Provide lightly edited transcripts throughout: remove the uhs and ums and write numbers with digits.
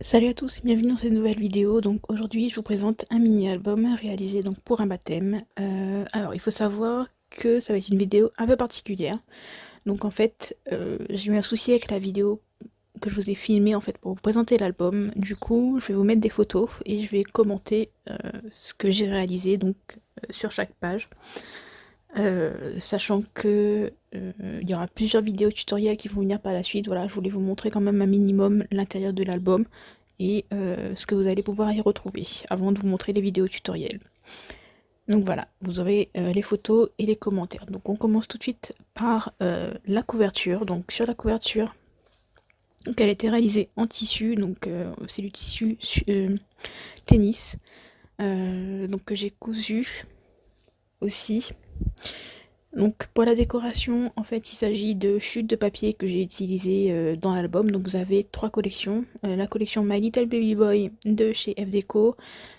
Salut à tous et bienvenue dans cette nouvelle vidéo. Donc aujourd'hui je vous présente un mini-album réalisé donc pour un baptême. Alors il faut savoir que ça va être une vidéo un peu particulière. Donc en fait j'ai eu un souci avec la vidéo que je vous ai filmée en fait pour vous présenter l'album. Du coup je vais vous mettre des photos et je vais commenter ce que j'ai réalisé donc sur chaque page. Sachant que il y aura plusieurs vidéos tutoriels qui vont venir par la suite. Voilà, je voulais vous montrer quand même un minimum l'intérieur de l'album et ce que vous allez pouvoir y retrouver avant de vous montrer les vidéos tutoriels. Donc voilà, vous aurez les photos et les commentaires. Donc on commence tout de suite par la couverture. Donc sur la couverture, donc, elle a été réalisée en tissu, donc c'est du tissu tennis, donc que j'ai cousu aussi. Donc pour la décoration, en fait, il s'agit de chutes de papier que j'ai utilisées dans l'album. Donc vous avez trois collections. La collection My Little Baby Boy de chez F Deco,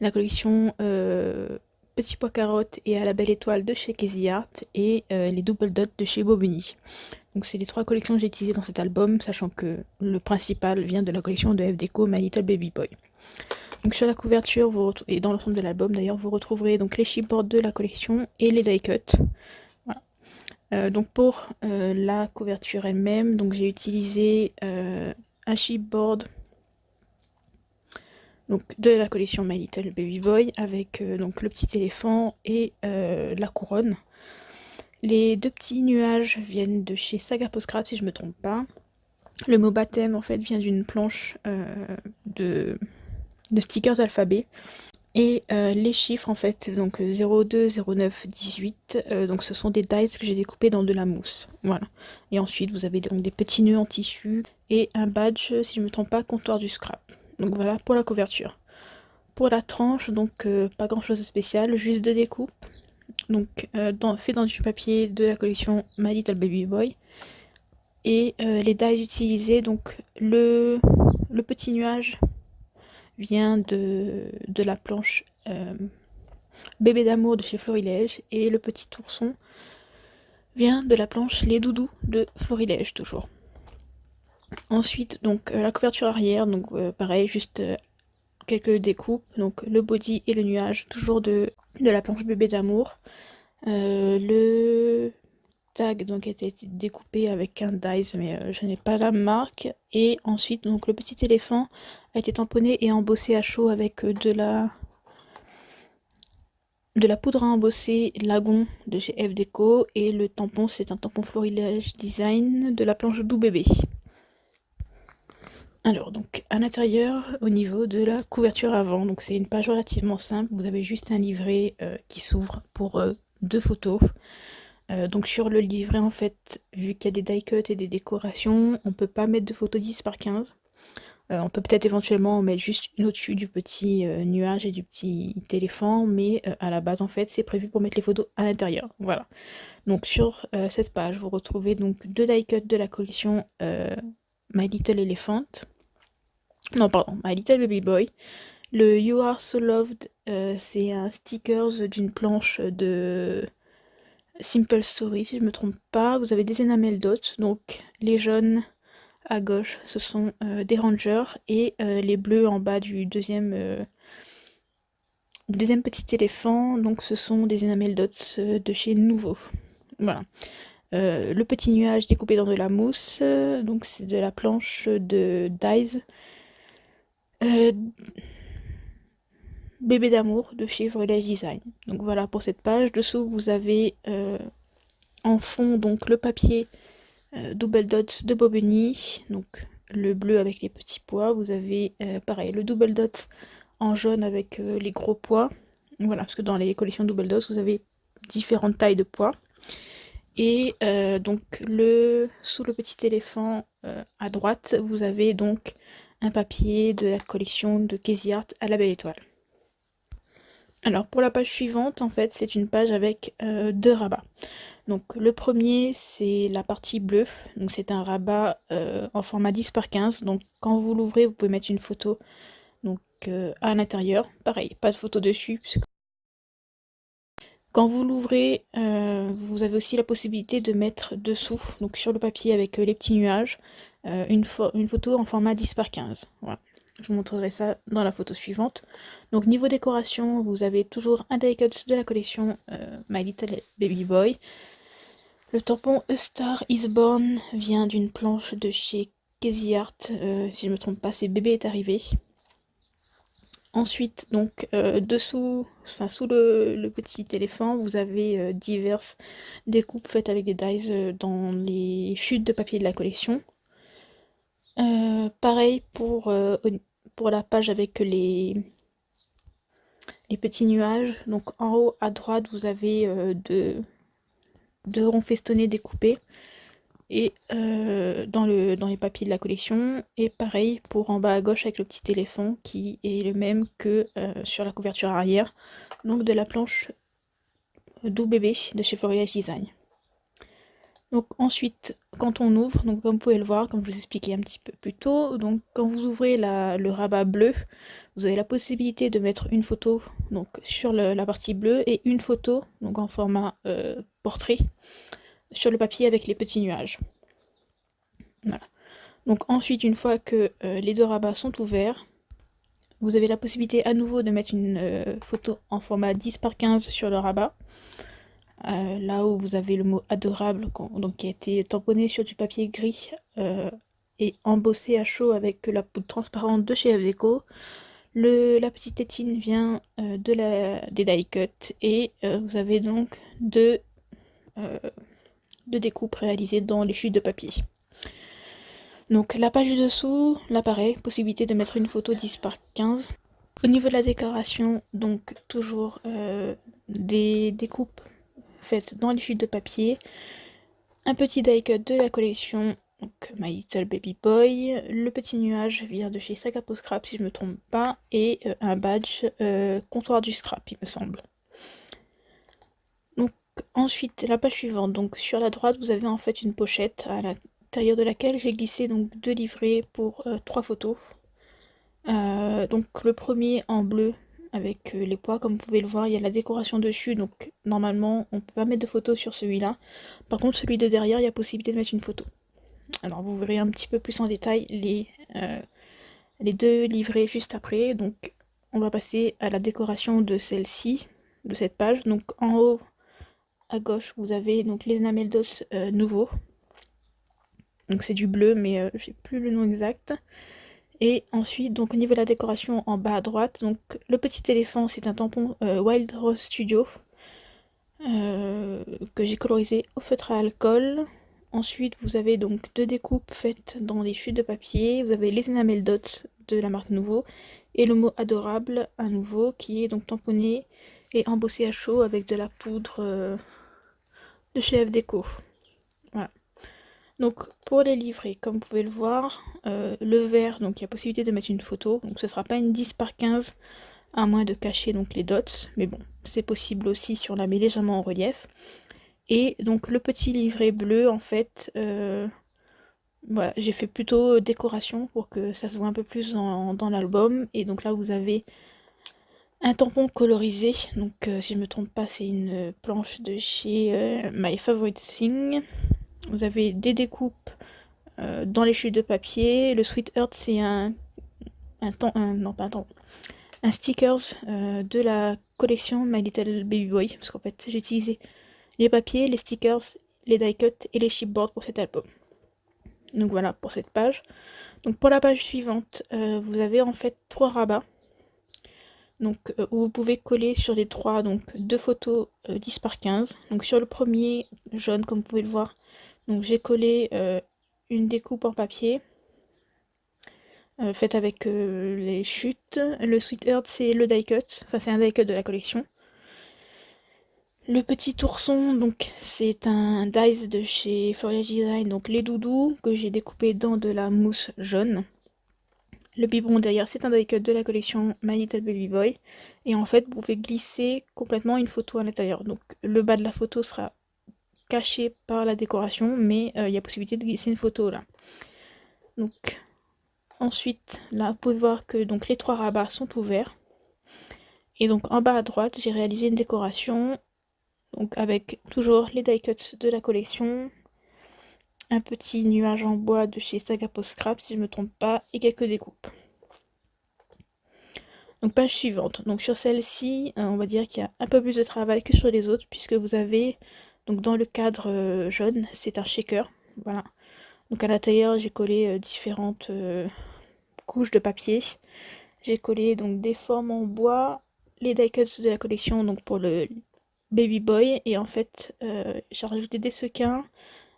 la collection Petit Pois Carotte et À la Belle Étoile de chez Casey Art et les Double Dots de chez Bobigny. Donc c'est les trois collections que j'ai utilisées dans cet album, sachant que le principal vient de la collection de F Deco My Little Baby Boy. Donc sur la couverture et dans l'ensemble de l'album d'ailleurs, vous retrouverez donc les chipboards de la collection et les die cuts. Donc pour la couverture elle-même, donc j'ai utilisé un chipboard donc de la collection My Little Baby Boy avec donc le petit éléphant et la couronne. Les deux petits nuages viennent de chez Saga Postcraft si je me trompe pas. Le mot baptême en fait vient d'une planche de stickers alphabet. Et les chiffres en fait, donc 02, 09, 18, donc ce sont des dies que j'ai découpés dans de la mousse. Voilà. Et ensuite vous avez donc des petits nœuds en tissu et un badge, si je ne me trompe pas, comptoir du scrap. Donc voilà pour la couverture. Pour la tranche, donc pas grand chose de spécial, juste deux découpes. Donc fait dans du papier de la collection My Little Baby Boy. Et les dies utilisés, donc le petit nuage vient de la planche Bébé d'amour de chez Florilège et le petit ourson vient de la planche Les Doudous de Florilège toujours. Ensuite donc la couverture arrière, donc pareil, juste quelques découpes, donc le body et le nuage toujours de la planche Bébé d'amour. Le tag donc a été découpé avec un dies mais je n'ai pas la marque. Et ensuite donc le petit éléphant a été tamponné et embossé à chaud avec de la poudre à embosser Lagon de chez F Deco et le tampon c'est un tampon Florilège Design de la planche Doux Bébé. Alors donc à l'intérieur au niveau de la couverture avant, donc c'est une page relativement simple, vous avez juste un livret qui s'ouvre pour deux photos. Donc sur le livret en fait, vu qu'il y a des die cuts et des décorations, on peut pas mettre de photos 10 par 15. On peut peut-être éventuellement en mettre juste une au-dessus du petit nuage et du petit éléphant, mais à la base en fait c'est prévu pour mettre les photos à l'intérieur. Voilà. Donc sur cette page vous retrouvez donc deux die cuts de la collection My Little Elephant. Non pardon, My Little Baby Boy. Le You Are So Loved, c'est un stickers d'une planche de Simple Story si je me trompe pas. Vous avez des enamel dots, donc les jaunes à gauche ce sont des rangers et les bleus en bas du deuxième petit éléphant, donc ce sont des enamel dots de chez Nouveau. Voilà. Le petit nuage découpé dans de la mousse, donc c'est de la planche de Dies. Bébé d'amour de chez Village Design. Donc voilà pour cette page. Dessous vous avez en fond donc le papier double dot de Bobigny, donc le bleu avec les petits pois. Vous avez pareil le double dot en jaune avec les gros pois. Voilà, parce que dans les collections double dot vous avez différentes tailles de pois. Et donc sous le petit éléphant à droite, vous avez donc un papier de la collection de Casey Art à la Belle Étoile. Alors pour la page suivante, en fait, c'est une page avec deux rabats. Donc le premier, c'est la partie bleue, donc c'est un rabat en format 10 par 15. Donc quand vous l'ouvrez, vous pouvez mettre une photo donc, à l'intérieur. Pareil, pas de photo dessus, puisque quand vous l'ouvrez, vous avez aussi la possibilité de mettre dessous, donc sur le papier avec les petits nuages, une photo en format 10 par 15. Voilà. Je vous montrerai ça dans la photo suivante. Donc niveau décoration, vous avez toujours un die cut de la collection My Little Baby Boy. Le tampon A Star Is Born vient d'une planche de chez Casey Art. Si je ne me trompe pas, c'est Bébé est arrivé. Ensuite, donc dessous, enfin sous le petit éléphant, vous avez diverses découpes faites avec des dies dans les chutes de papier de la collection. Pareil pour la page avec les petits nuages. Donc en haut à droite, vous avez deux ronds festonnés découpés et dans les papiers de la collection. Et pareil pour en bas à gauche avec le petit éléphant qui est le même que sur la couverture arrière, donc de la planche Doux Bébé de chez Foliage Design. Donc ensuite, quand on ouvre, donc comme vous pouvez le voir, comme je vous expliquais un petit peu plus tôt, donc quand vous ouvrez le rabat bleu, vous avez la possibilité de mettre une photo donc sur la partie bleue et une photo donc en format portrait sur le papier avec les petits nuages. Voilà. Donc ensuite, une fois que les deux rabats sont ouverts, vous avez la possibilité à nouveau de mettre une photo en format 10 par 15 sur le rabat. Là où vous avez le mot adorable donc, qui a été tamponné sur du papier gris et embossé à chaud avec la poudre transparente de chez FDeco. La petite tétine vient des die cut et vous avez donc deux découpes réalisées dans les chutes de papier. Donc la page du dessous, là pareil, possibilité de mettre une photo 10 par 15. Au niveau de la décoration, donc toujours des découpes faites dans les chutes de papier, un petit die cut de la collection donc My Little Baby Boy, le petit nuage vient de chez Sagapo Scrap si je me trompe pas, et un badge comptoir du scrap il me semble. Donc ensuite la page suivante, donc sur la droite vous avez en fait une pochette à l'intérieur de laquelle j'ai glissé donc deux livrets pour 3 photos. Donc le premier en bleu avec les poids, comme vous pouvez le voir, il y a la décoration dessus, donc normalement on peut pas mettre de photo sur celui-là. Par contre celui de derrière, il y a possibilité de mettre une photo. Alors vous verrez un petit peu plus en détail les deux livrets juste après. Donc on va passer à la décoration de celle-ci, de cette page. Donc en haut à gauche vous avez donc les enamels d'os nouveaux. Donc c'est du bleu mais je sais plus le nom exact. Et ensuite, donc au niveau de la décoration en bas à droite, donc le petit éléphant, c'est un tampon Wild Rose Studio que j'ai colorisé au feutre à alcool. Ensuite, vous avez donc deux découpes faites dans les chutes de papier. Vous avez les enamel dots de la marque Nouveau et le mot adorable à nouveau qui est donc tamponné et embossé à chaud avec de la poudre de chez FDeco. Voilà. Donc pour les livrets, comme vous pouvez le voir, le vert, donc il y a possibilité de mettre une photo, donc ce sera pas une 10 par 15, à moins de cacher donc les dots, mais bon, c'est possible aussi si on la met légèrement en relief. Et donc le petit livret bleu, en fait, voilà, j'ai fait plutôt décoration pour que ça se voit un peu plus dans l'album, et donc là vous avez un tampon colorisé, donc si je me trompe pas, c'est une planche de chez My Favorite Thing. Vous avez des découpes dans les chutes de papier. Le Sweet Earth, c'est un stickers de la collection My Little Baby Boy. Parce qu'en fait, j'ai utilisé les papiers, les stickers, les die cut et les chipboards pour cet album. Donc voilà pour cette page. Donc pour la page suivante, vous avez en fait 3 rabats. Donc où vous pouvez coller sur les 3 donc 2 photos 10 par 15. Donc sur le premier jaune, comme vous pouvez le voir, donc j'ai collé une découpe en papier faite avec les chutes. Le Sweet Earth, c'est le die cut, enfin c'est un die cut de la collection. Le petit ourson, donc c'est un dice de chez Foliage Design, donc les doudous que j'ai découpé dans de la mousse jaune. Le biberon derrière, c'est un die cut de la collection My Little Baby Boy. Et en fait, vous pouvez glisser complètement une photo à l'intérieur. Donc le bas de la photo sera caché par la décoration, mais il y a possibilité de glisser une photo là. Donc ensuite, là, vous pouvez voir que donc, les 3 rabats sont ouverts. Et donc en bas à droite, j'ai réalisé une décoration donc avec toujours les die cuts de la collection, un petit nuage en bois de chez Sagapo Scrap si je ne me trompe pas, et quelques découpes. Donc page suivante. Donc sur celle-ci, on va dire qu'il y a un peu plus de travail que sur les autres, puisque vous avez, donc dans le cadre jaune, c'est un shaker. Voilà. Donc à l'intérieur, j'ai collé différentes couches de papier. J'ai collé donc des formes en bois, les die cuts de la collection, donc pour le Baby Boy, et en fait, j'ai rajouté des sequins,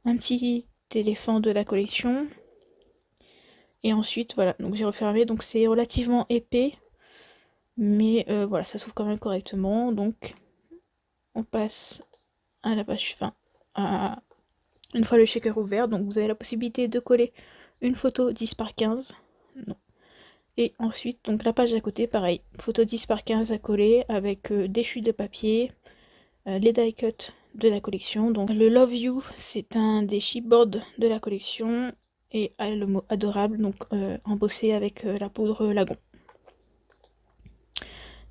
un petit éléphant de la collection. Et ensuite, voilà, donc j'ai refermé, donc c'est relativement épais, mais voilà, ça s'ouvre quand même correctement. Donc on passe à la page, enfin, une fois le shaker ouvert, donc vous avez la possibilité de coller une photo 10 par 15. Non. Et ensuite, donc la page à côté, pareil, photo 10 par 15 à coller avec des chutes de papier, les die cuts de la collection. Donc le Love You, c'est un des chipboards de la collection et a le mot adorable, donc embossé avec la poudre Lagon.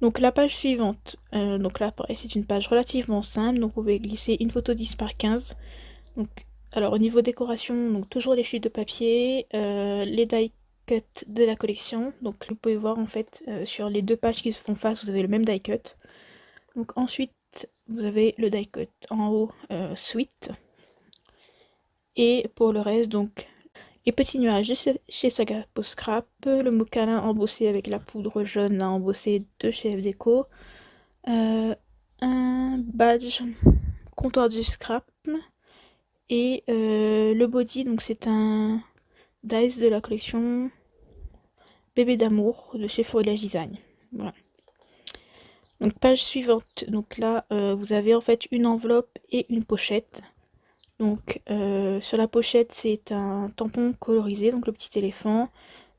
Donc la page suivante, donc là pareil, c'est une page relativement simple, donc vous pouvez glisser une photo 10 par 15. Donc, alors au niveau décoration, donc toujours les chutes de papier, les die cut de la collection. Donc vous pouvez voir en fait sur les deux pages qui se font face, vous avez le même die cut. Donc ensuite vous avez le die cut en haut Sweet. Et pour le reste, donc les petits nuages chez Saga Post Scrap, le mot câlin embossé avec la poudre jaune à embosser de chez F Déco, un badge comptoir du scrap et le body, donc c'est un dice de la collection Bébé d'amour de chez Foliage Design. Voilà. Donc page suivante, donc là vous avez en fait une enveloppe et une pochette. Donc sur la pochette c'est un tampon colorisé, donc le petit éléphant.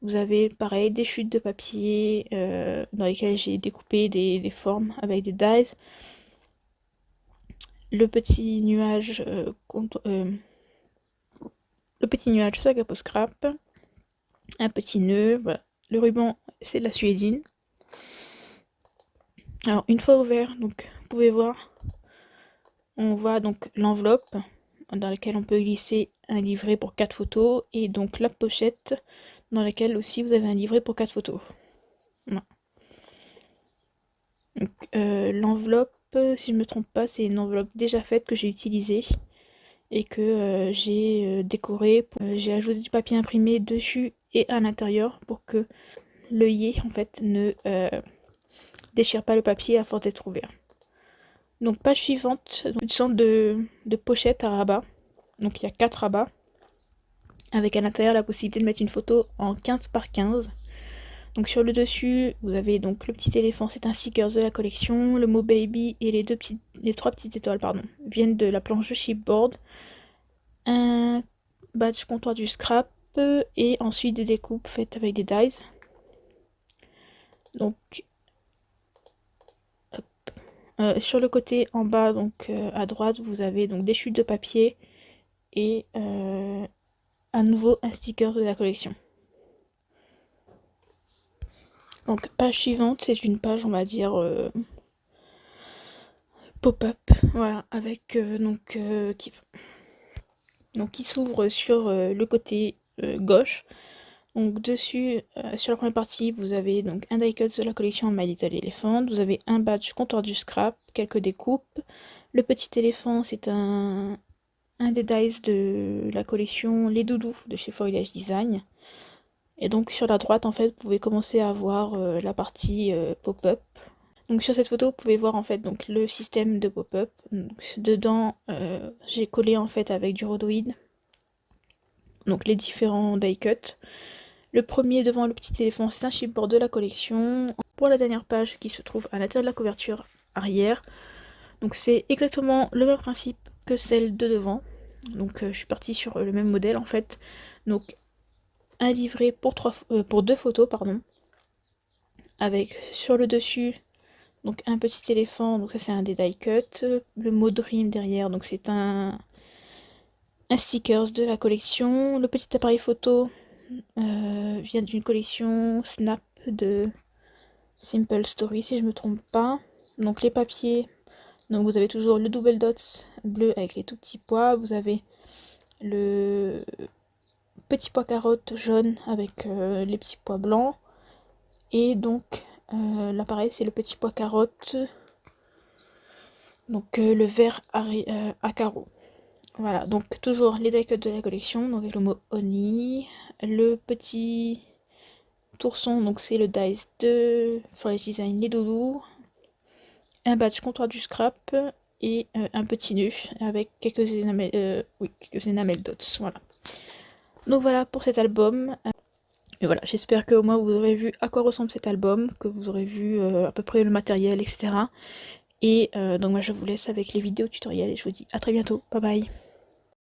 Vous avez pareil des chutes de papier dans lesquelles j'ai découpé des formes avec des dies. Le petit nuage Saga Post Scrap. Un petit nœud, voilà. Le ruban c'est de la suédine. Alors une fois ouvert, donc vous pouvez voir, on voit donc l'enveloppe dans laquelle on peut glisser un livret pour 4 photos et donc la pochette dans laquelle aussi vous avez un livret pour 4 photos. Voilà. L'enveloppe, si je ne me trompe pas, c'est une enveloppe déjà faite que j'ai utilisée et que j'ai décorée. J'ai ajouté du papier imprimé dessus et à l'intérieur pour que l'œillet en fait ne déchire pas le papier à force d'être ouvert. Donc page suivante, une sorte de pochette à rabat. Donc il y a 4 rabats avec à l'intérieur la possibilité de mettre une photo en 15 par 15. Donc sur le dessus, vous avez donc le petit éléphant, c'est un sticker de la collection, le mot baby et les 3 petites étoiles viennent de la planche de chipboard, un badge comptoir du scrap et ensuite des découpes faites avec des dies. Donc sur le côté en bas, donc à droite, vous avez donc des chutes de papier et à nouveau un sticker de la collection. Donc page suivante, c'est une page on va dire pop-up, voilà, avec qui s'ouvre sur le côté gauche. Donc dessus, sur la première partie, vous avez donc un die cut de la collection My Little Elephant, vous avez un badge comptoir du scrap, quelques découpes. Le petit éléphant, c'est un des dies de la collection Les Doudous de chez Foliage Design. Et donc sur la droite, en fait, vous pouvez commencer à voir la partie pop-up. Donc sur cette photo, vous pouvez voir en fait donc le système de pop-up. Dedans, j'ai collé en fait avec du rhodoïde donc les différents die cuts. Le premier devant le petit éléphant, c'est un chipboard de la collection. Pour la dernière page qui se trouve à l'intérieur de la couverture arrière, donc c'est exactement le même principe que celle de devant. Donc je suis partie sur le même modèle en fait. Donc un livret pour 2 photos, pardon. Avec sur le dessus donc un petit éléphant, donc ça c'est un des die cut. Le mot Dream derrière, donc c'est un stickers de la collection. Le petit appareil photo vient d'une collection Snap de Simple Story si je me trompe pas. Donc les papiers, donc vous avez toujours le double dots bleu avec les tout petits pois. Vous avez le petit pois carotte jaune avec les petits pois blancs. Et donc Là pareil, c'est le petit pois carotte. Donc le vert à carreaux. Voilà, donc toujours les die cuts de la collection, donc avec le mot Oni. Le petit tourson, donc c'est le dice de Forest Design Les Doudous. Un badge comptoir du scrap et un petit nœud avec quelques enamel dots. Voilà. Donc voilà pour cet album. Et voilà, j'espère que au moins vous aurez vu à quoi ressemble cet album, que vous aurez vu à peu près le matériel, etc. Et donc moi je vous laisse avec les vidéos tutoriels et je vous dis à très bientôt. Bye bye.